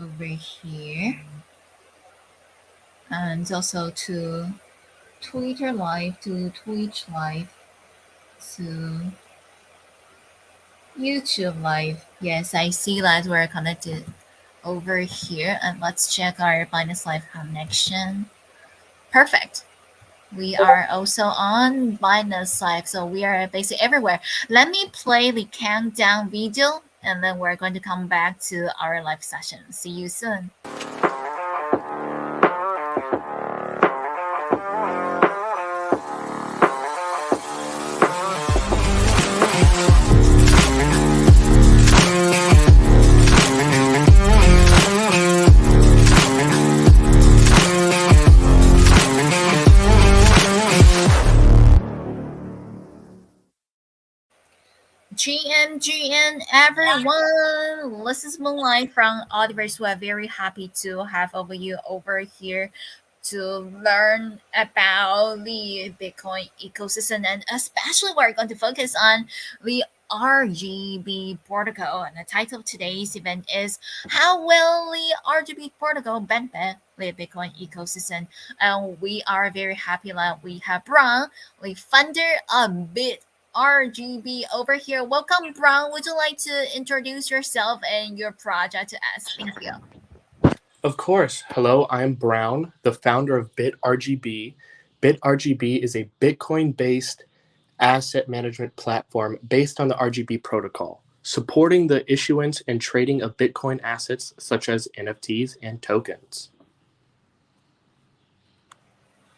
over here, and also to Twitter Live, to Twitch Live, to YouTube Live. Yes, I see that we're connected over here, and let's check our Binance Live connection. Perfect. We are also on Binance Live, so we are basically everywhere. Let me play the countdown video, and then we're going to come back to our live session. See you soon. GN everyone! This is Moonlight from Audiverse. We are very happy to have over you over here to learn about the Bitcoin ecosystem, and especially we're going to focus on the RGB protocol. And the title of today's event is How Will the RGB protocol benefit the Bitcoin ecosystem? And we are very happy that we have Brian, the founder of RGB over here. Welcome, Brown. Would you like to introduce yourself and your project to us? Thank you. Of course. Hello, I'm Brown, the founder of BitRGB. BitRGB is a Bitcoin-based asset management platform based on the RGB protocol, supporting the issuance and trading of Bitcoin assets such as NFTs and tokens.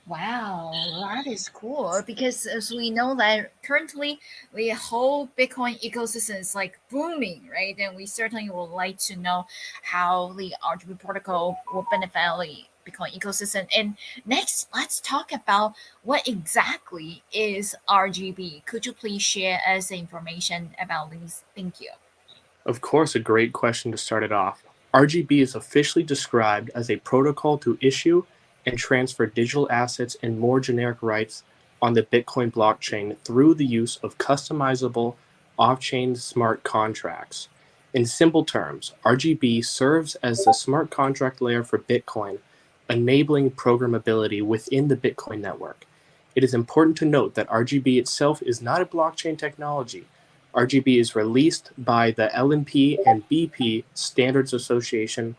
Wow, that is cool because as we know that currently the whole Bitcoin ecosystem is like booming, right? And we certainly would like to know how the RGB protocol will benefit the Bitcoin ecosystem. And next, let's talk about what exactly is RGB. Could you please share us information about these? Thank you. Of course, a great question to start it off. RGB is officially described as a protocol to issue and transfer digital assets and more generic rights on the Bitcoin blockchain through the use of customizable off-chain smart contracts. In simple terms, RGB serves as the smart contract layer for Bitcoin, enabling programmability within the Bitcoin network. It is important to note that RGB itself is not a blockchain technology. RGB is released by the LNP and BP Standards Association,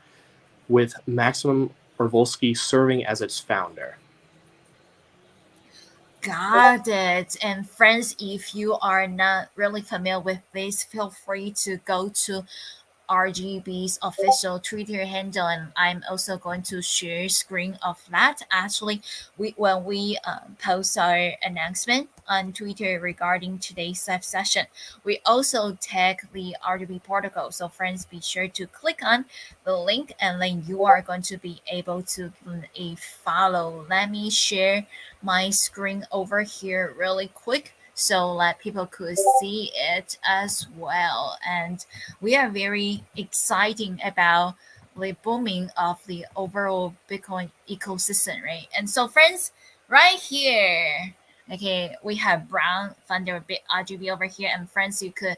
with Maxim Orvolsky serving as its founder. Got it. And friends, if you are not really familiar with this, feel free to go to RGB's official Twitter handle, and I'm also going to share screen of that. Actually, when we post our announcement on Twitter regarding today's live session, we also tag the RGB protocol. So friends, be sure to click on the link, and then you are going to be able to give a follow. Let me share my screen over here really quick so that people could see it as well. And we are very exciting about the booming of the overall Bitcoin ecosystem, right? And so, friends, right here, okay, we have Brown founder of BitRGB over here, and friends, you could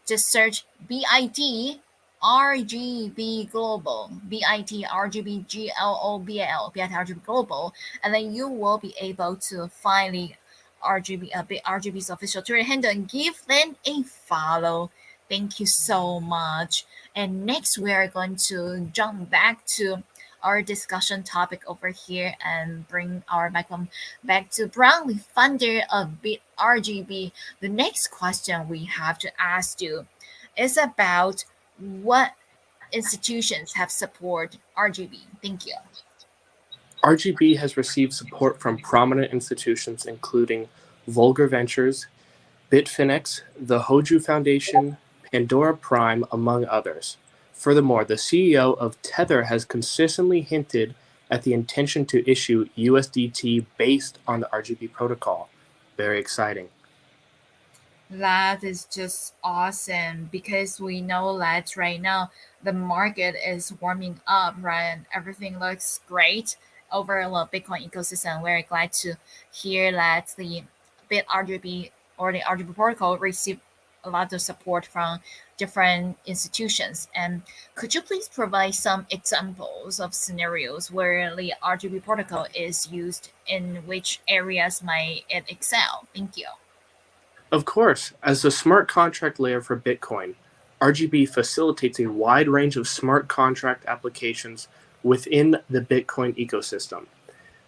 just search BIT RGB Global, BIT RGB GLOBAL, BIT RGB Global, and then you will be able to find the RGB's official Twitter handle and give them a follow. Thank you so much. And next, we are going to jump back to our discussion topic over here and bring our microphone back to Brown, the founder of BitRGB. The next question we have to ask you is about what institutions have support RGB. Thank you. RGB has received support from prominent institutions including Vulgar Ventures, Bitfinex, the Hoju Foundation, Pandora Prime, among others. Furthermore, the CEO of Tether has consistently hinted at the intention to issue USDT based on the RGB protocol. Very exciting. That is just awesome because we know that right now the market is warming up, right? And everything looks great over the Bitcoin ecosystem. We're glad to hear that the BitRGB or the RGB protocol received a lot of support from different institutions. And could you please provide some examples of scenarios where the RGB protocol is used, in which areas might it excel? Thank you. Of course, as the smart contract layer for Bitcoin, RGB facilitates a wide range of smart contract applications within the Bitcoin ecosystem.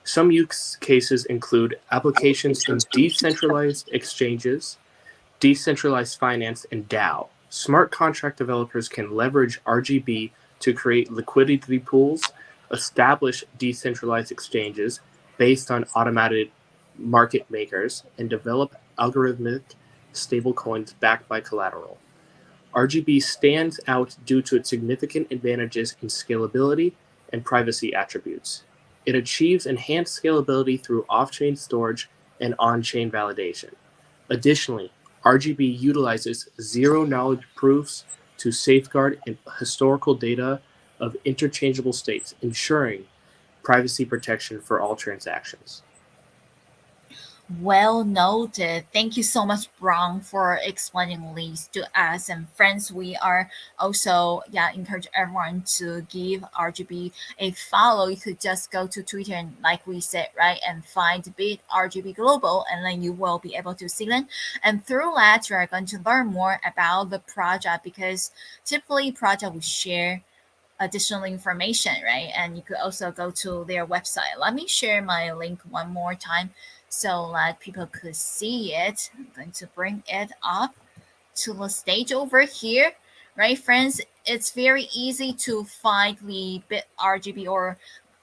Some use cases include applications in decentralized exchanges, decentralized finance, and DAO. Smart contract developers can leverage RGB to create liquidity pools, establish decentralized exchanges based on automated market makers, and develop algorithmic stablecoins backed by collateral. RGB stands out due to its significant advantages in scalability and privacy attributes. It achieves enhanced scalability through off chain storage and on chain validation. Additionally, RGB utilizes zero knowledge proofs to safeguard historical data of interchangeable states, ensuring privacy protection for all transactions. Well noted. Thank you so much, Brown, for explaining these to us. And friends, we are also encourage everyone to give RGB a follow. You could just go to Twitter and, like we said, right, and find Bit RGB Global, and then you will be able to see them. And through that, you are going to learn more about the project, because typically project will share additional information, right? And you could also go to their website. Let me share my link one more time so that people could see it. I'm going to bring it up to the stage over here, right, friends? It's very easy to find the Bit RGB or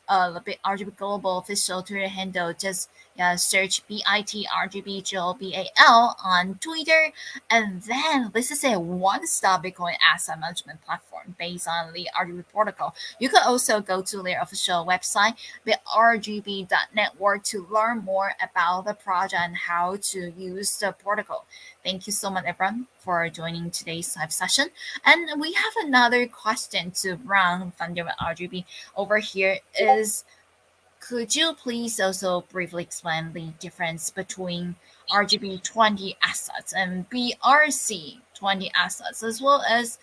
the Bit RGB Global official Twitter handle. Just search BITRGBGLBAL on Twitter. And then this is a one-stop Bitcoin asset management platform based on the RGB protocol. You can also go to their official website, bitrgb.network, to learn more about the project and how to use the protocol. Thank you so much, everyone, for joining today's live session. And we have another question to Brown, founder of RGB over here, is could you please also briefly explain the difference between RGB 20 assets and BRC 20 assets, as well as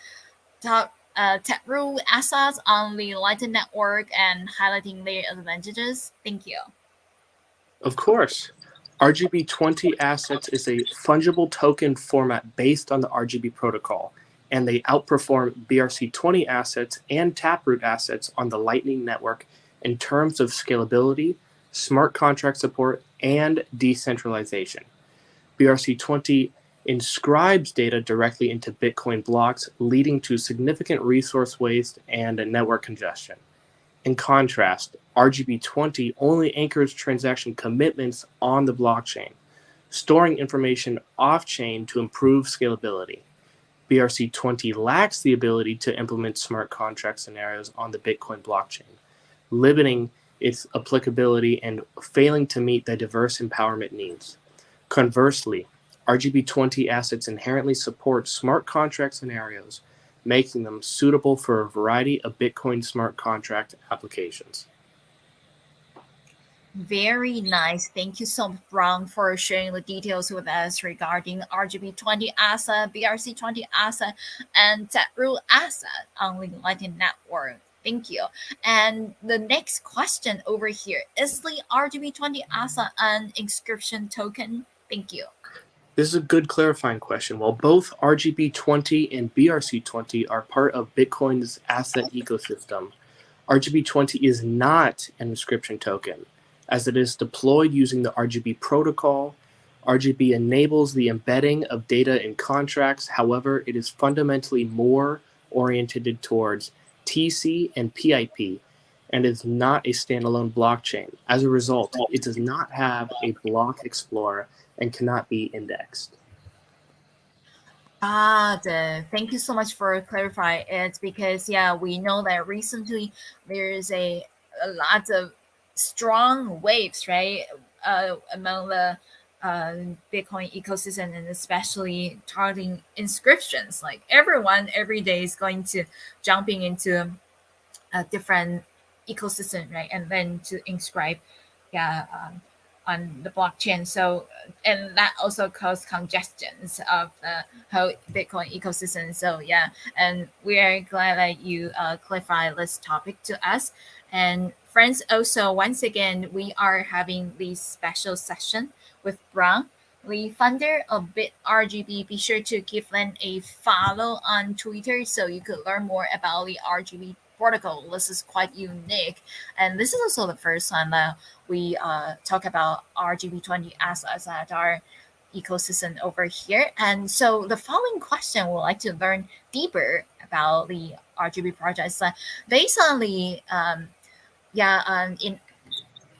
Taproot assets on the Lightning Network, and highlighting their advantages? Thank you. Of course, RGB20 assets is a fungible token format based on the RGB protocol, and they outperform BRC20 assets and Taproot assets on the Lightning Network in terms of scalability, smart contract support, and decentralization. BRC20 inscribes data directly into Bitcoin blocks, leading to significant resource waste and network congestion. In contrast, RGB20 only anchors transaction commitments on the blockchain, storing information off chain to improve scalability. BRC20 lacks the ability to implement smart contract scenarios on the Bitcoin blockchain, limiting its applicability and failing to meet the diverse empowerment needs. Conversely, RGB20 assets inherently support smart contract scenarios, making them suitable for a variety of Bitcoin smart contract applications. Very nice. Thank you so much, Brown, for sharing the details with us regarding RGB 20 asset, BRC 20 asset, and Taproot asset on the Lightning Network. Thank you. And the next question over here, is the RGB 20 asset an inscription token? Thank you. This is a good clarifying question. While both RGB20 and BRC20 are part of Bitcoin's asset ecosystem, RGB20 is not an inscription token, as it is deployed using the RGB protocol. RGB enables the embedding of data in contracts. However, it is fundamentally more oriented towards TC and PIP and is not a standalone blockchain. As a result, it does not have a block explorer and cannot be indexed. Thank you so much for clarifying it, because we know that recently there's a lot of strong waves, right, among the Bitcoin ecosystem, and especially targeting inscriptions. Like everyone every day is going to jumping into a different ecosystem, right, and then to inscribe, yeah, on the blockchain. So, and that also causes congestions of the whole Bitcoin ecosystem. So, yeah, and we are glad that you clarify this topic to us. And friends, also once again, we are having this special session with Brown, the founder of BitRGB. Be sure to give them a follow on Twitter so you could learn more about the RGB protocol. This is quite unique, and this is also the first time that we talk about RGB20 assets at our ecosystem over here. And so the following question we'd like to learn deeper about the RGB projects based on the in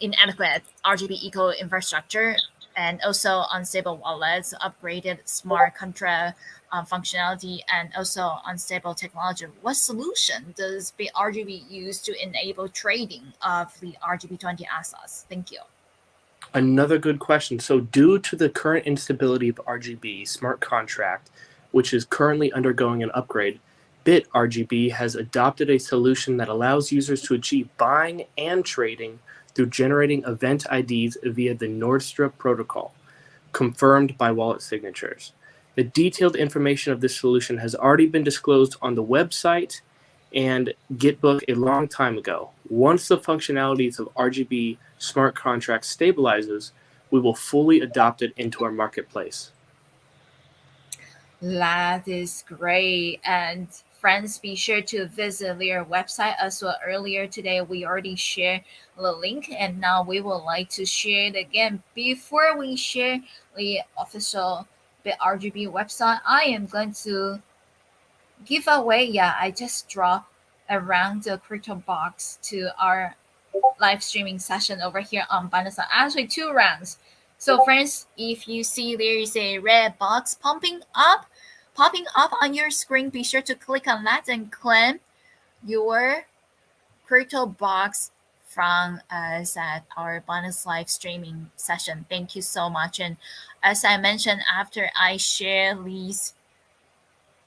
inadequate RGB eco infrastructure and also unstable wallets, upgraded smart contract functionality, and also unstable technology. What solution does RGB use to enable trading of the RGB20 assets? Thank you. Another good question. So, due to the current instability of RGB smart contract, which is currently undergoing an upgrade, BitRGB has adopted a solution that allows users to achieve buying and trading through generating event IDs via the Nordstrom protocol, confirmed by wallet signatures. The detailed information of this solution has already been disclosed on the website and Gitbook a long time ago. Once the functionalities of RGB smart contracts stabilizes, we will fully adopt it into our marketplace. That is great. And friends, be sure to visit their website as well. Earlier today, we already shared the link, and now we would like to share it again. Before we share the official BitRGB website, I am going to give away. Yeah, I just dropped around the crypto box to our live streaming session over here on Binance. Actually, two rounds. So, friends, if you see there is a red box popping up on your screen, be sure to click on that and claim your crypto box from us at our Binance live streaming session. Thank you so much. And as I mentioned, after I share these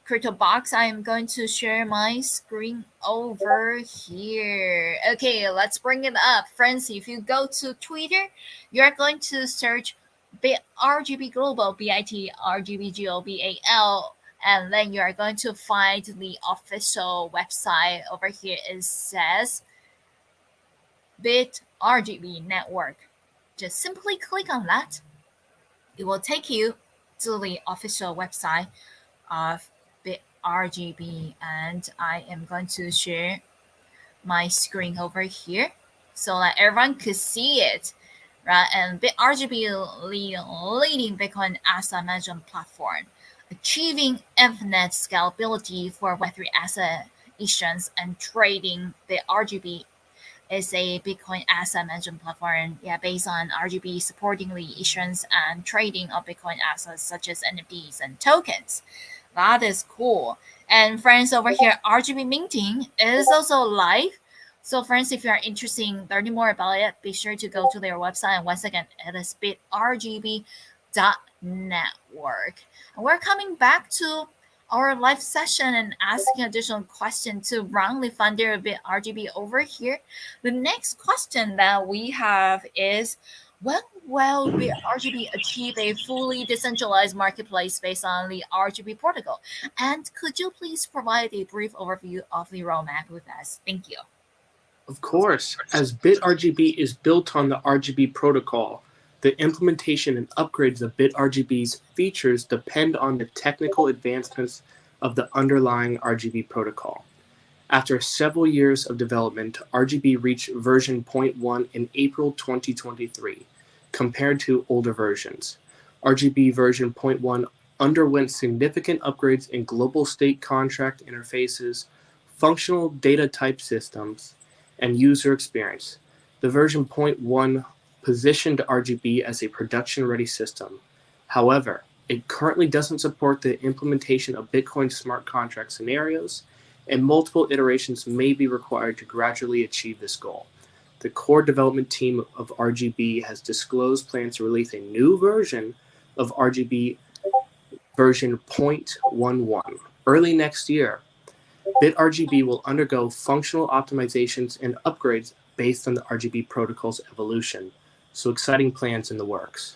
crypto box, I am going to share my screen over here. Okay, let's bring it up. Friends, if you go to Twitter, you're going to search RGB Global, BITRGBGLOBAL, and then you are going to find the official website over here. It says BitRGB Network. Just simply click on that. It will take you to the official website of RGB, and I am going to share my screen over here so that everyone could see it, right? And RGB leading Bitcoin asset management platform, achieving infinite scalability for Web3 asset issuance and trading. RGB is a Bitcoin asset management platform, based on RGB supporting the issuance and trading of Bitcoin assets such as NFTs and tokens. That is cool. And friends, over here, RGB minting is also live. So friends, if you are interested in learning more about it, be sure to go to their website. And once again, it is bitrgb.network. And we're coming back to our live session and asking additional questions to Ron, the founder of BitRGB over here. The next question that we have is, when will RGB achieve a fully decentralized marketplace based on the RGB protocol? And could you please provide a brief overview of the roadmap with us? Thank you. Of course, as BitRGB is built on the RGB protocol, the implementation and upgrades of BitRGB's features depend on the technical advancements of the underlying RGB protocol. After several years of development, RGB reached version 0.1 in April 2023, compared to older versions. RGB version 0.1 underwent significant upgrades in global state contract interfaces, functional data type systems, and user experience. The version 0.1 positioned RGB as a production-ready system. However, it currently doesn't support the implementation of Bitcoin smart contract scenarios, and multiple iterations may be required to gradually achieve this goal. The core development team of RGB has disclosed plans to release a new version of RGB version 0.11 early next year. BitRGB will undergo functional optimizations and upgrades based on the RGB protocol's evolution. So exciting plans in the works.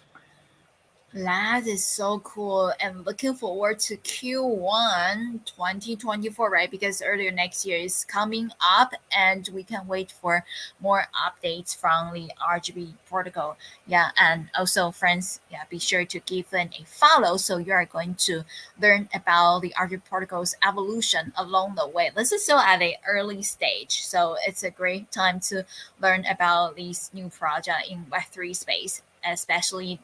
That is so cool and looking forward to Q1 2024, right? Because earlier next year is coming up and we can wait for more updates from the RGB protocol. Yeah, and also friends, yeah, be sure to give them a follow so you are going to learn about the RGB protocol's evolution along the way. This is still at a early stage, so it's a great time to learn about these new project in Web3 space, especially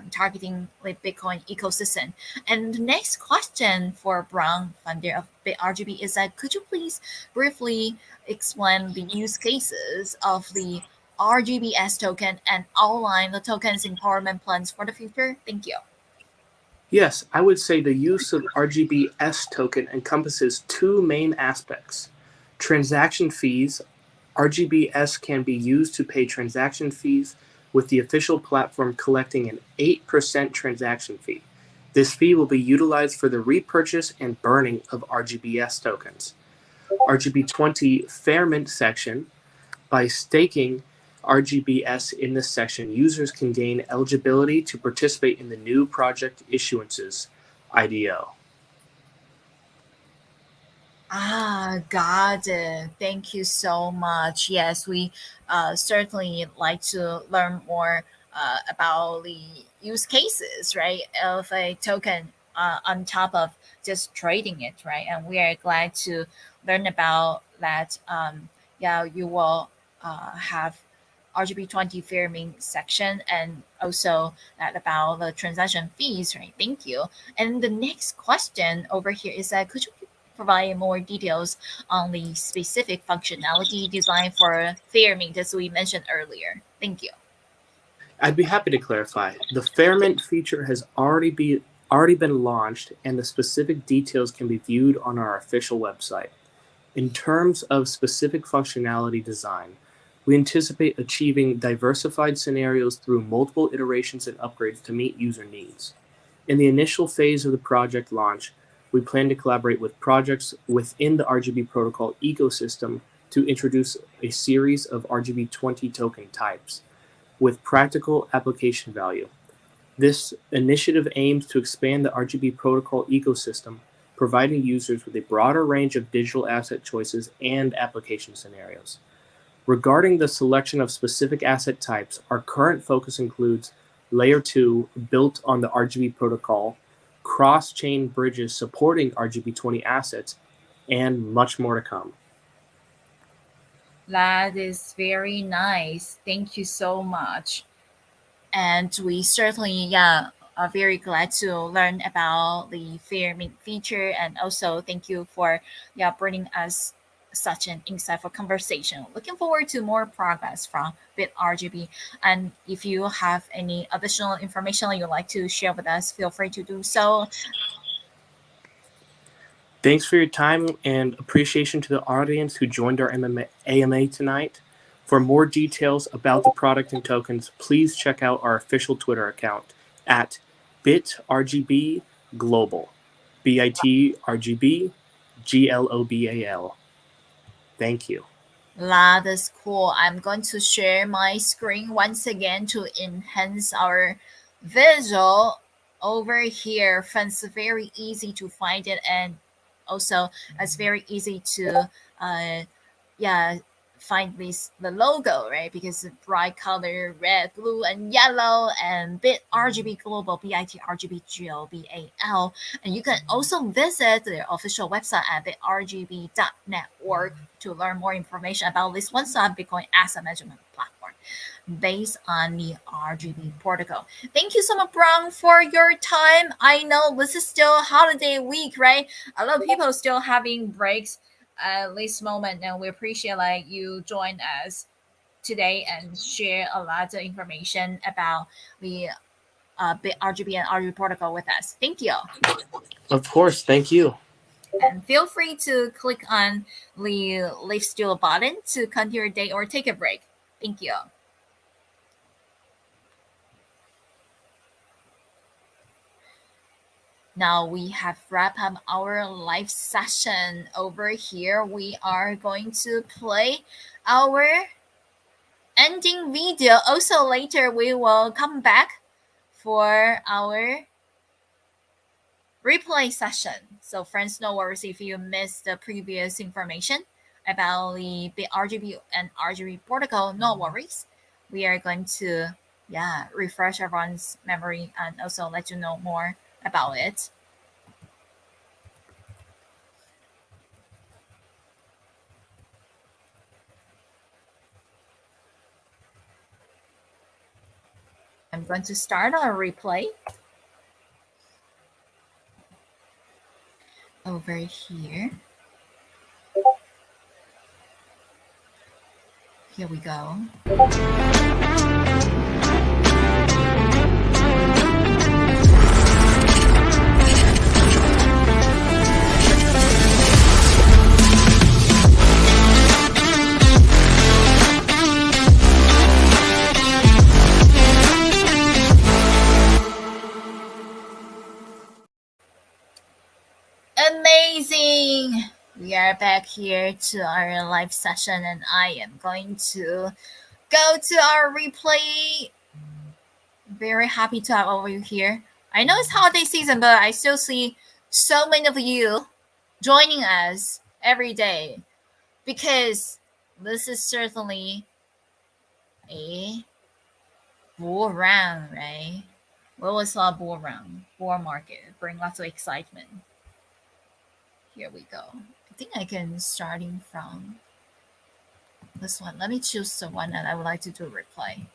targeting the Bitcoin ecosystem. And the next question for Brown, founder of BitRGB, is that could you please briefly explain the use cases of the RGBS token and outline the token's empowerment plans for the future? Thank you. Yes, I would say the use of RGBS token encompasses two main aspects. Transaction fees. RGBS can be used to pay transaction fees, with the official platform collecting an 8% transaction fee. This fee will be utilized for the repurchase and burning of RGBS tokens. RGB20 Fairmint section. By staking RGBS in this section, users can gain eligibility to participate in the new project issuances IDO. Ah, got it. Thank you so much. Yes, we certainly like to learn more about the use cases, right, of a token on top of just trading it, right? And we are glad to learn about that. Yeah, you will have RGB20 farming section and also that about the transaction fees, right? Thank you. And the next question over here is that could you provide more details on the specific functionality designed for Fairmint, as we mentioned earlier. Thank you. I'd be happy to clarify. The Fairmint feature has already been launched, and the specific details can be viewed on our official website. In terms of specific functionality design, we anticipate achieving diversified scenarios through multiple iterations and upgrades to meet user needs. In the initial phase of the project launch, we plan to collaborate with projects within the RGB protocol ecosystem to introduce a series of RGB20 token types with practical application value. This initiative aims to expand the RGB protocol ecosystem, providing users with a broader range of digital asset choices and application scenarios. Regarding the selection of specific asset types, our current focus includes Layer 2 built on the RGB protocol, cross-chain bridges supporting RGB20 assets, and much more to come. That is very nice. Thank you so much. And we certainly, yeah, are very glad to learn about the Fairmint feature. And also, thank you for, yeah, bringing us such an insightful conversation. Looking forward to more progress from BitRGB. And if you have any additional information that you'd like to share with us, feel free to do so. Thanks for your time and appreciation to the audience who joined our AMA tonight. For more details about the product and tokens, please check out our official Twitter account at bitrgb global. BITRGB GLOBAL. Thank you. That is cool. I'm going to share my screen once again to enhance our visual over here. It's very easy to find it, and also it's very easy to yeah, find this the logo, right? Because the bright color red, blue, and yellow, and bit RGB global, BITRGBGLBAL. And you can also visit their official website at bitrgb.network to learn more information about this one-stop Bitcoin asset management platform based on the RGB protocol. Thank you so much, Brown, for your time. I know this is still holiday week, right? A lot of people still having breaks at this moment, and we appreciate like you join us today and share a lot of information about the RGB and RGB protocol with us. Thank you. Of course, thank you. And feel free to click on the Leave Studio button to continue your day or take a break. Thank you. Now we have wrapped up our live session over here. We are going to play our ending video. Also later we will come back for our replay session. So friends, no worries if you missed the previous information about the RGB and RGB protocol, no worries. We are going to refresh everyone's memory and also let you know more about it. I'm going to start our replay over here. Here we go. Amazing! We are back here to our live session, and I am going to go to our replay. Very happy to have all of you here. I know it's holiday season, but I still see so many of you joining us every day because this is certainly a bull run, right? We always saw bull run, bull market, bring lots of excitement. Here we go. I think I can starting from this one. Let me choose the one that I would like to do a replay.